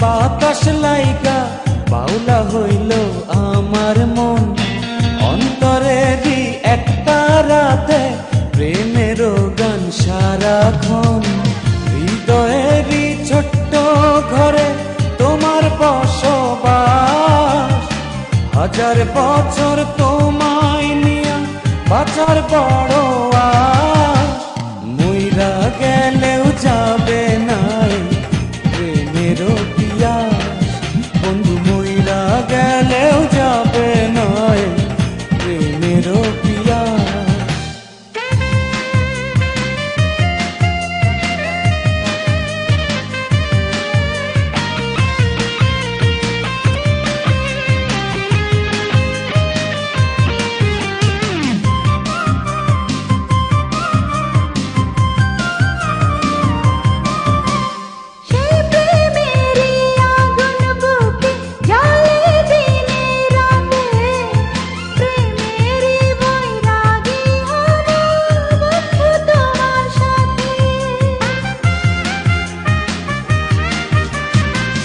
বাতাস লাইগা বাউলা হইল আমার মন। অন্তরেরই একটা রাতে প্রেমের গান সারাক্ষণ। হৃদয়েরই ছোট্ট ঘরে তোমার বসবাস। হাজার বছর তোমায় নিয়া বাঁচার বড় আশ। মইরা গেলেও যাবে নাই প্রেমের পিয়াস। বন্ধু মইরা গেলেও যাবে নাই প্রেমের পিয়াস।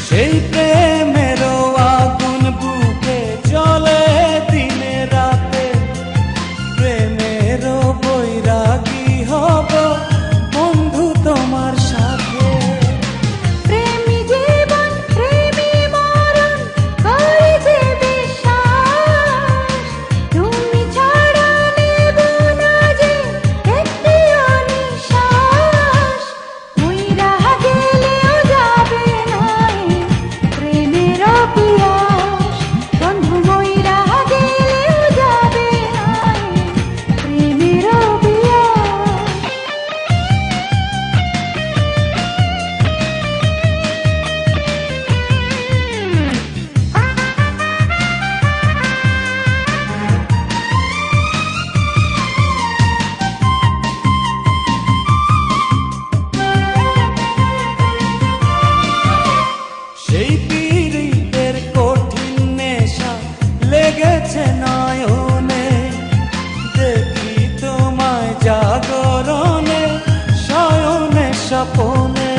সেই প্রেমের আগুন বুকে জ্বলে দিনে রাতে। প্রেমের বৈরাগী হব বন্ধু তোমার সাথে। প্রেমী জীবন প্রেমী মরণ করে যে বিশ্বাস। তুমি ছাড়া নেব না যে একটিও নিঃশ্বাস। মইরা গেলেও যাবে নাই প্রেমের পিয়াস। বন্ধু মইরা গেলেও যাবে নাই প্রেমের পিয়াস। সেই পীড়িতের কঠিন নেশা লেগেছে নয়নে। দেখি তোমায় জাগরণে শয়নে স্বপনে।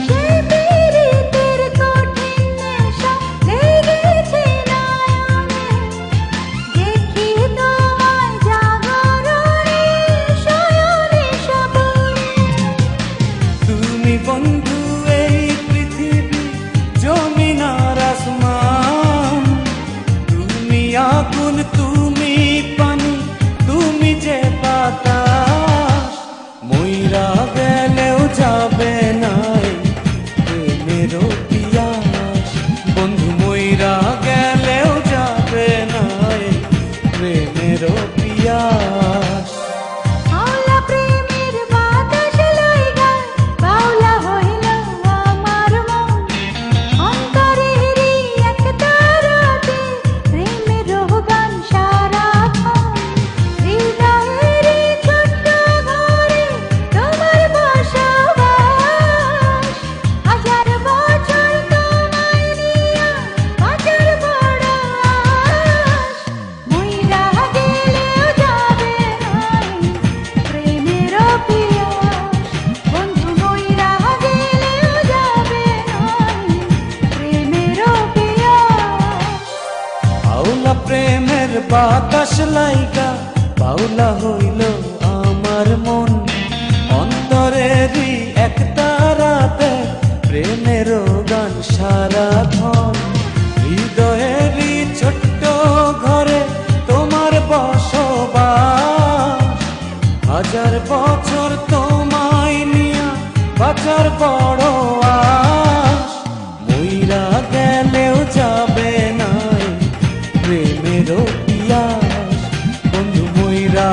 সেই পীড়িতের কঠিন নেশা লেগেছে নয়নে। দেখি তোমায় জাগরণে শয়নে স্বপনে। তুমি বন্ধু এই পৃথিবী জমিন আর আসমান। তুমি আগুন তুমি পানি তুমি যে বাতাস। মইরা গেলেও যাবে নাই প্রেমের পিয়াস। বন্ধু মইরা গেলেও যাবে নাই প্রেমের পিয়াস। আওলা প্রেমের বাতাস লাইগা বাউলা হইল আমার মন। অন্তরেরই একটা রাতে প্রেমের গান সারাক্ষণ। হৃদয়েরই ছোট্ট ঘরে তোমার বসবাস। হাজার বছর তোমায় নিয়া বাঁচার বড় আশ। মইরা গেলেও যাবে নাই প্রেমের পিয়াস। বন্ধু মইরা গেলেও যাবে নাই প্রেমের পিয়াস। আউলা প্রেমের বাতাস লাইগা বাউলা হইল আমার মন। অন্তরেরই একটা রাতে প্রেমের গান সারাক্ষণ। হৃদয়েরই ছোট্ট ঘরে তোমার বসবাস। হাজার বছর তোমায় নিয়া বাঁচার বড় আশ। মইরা গেলেও যাবে নাই প্রেমের পিয়াস। বন্ধু মইরা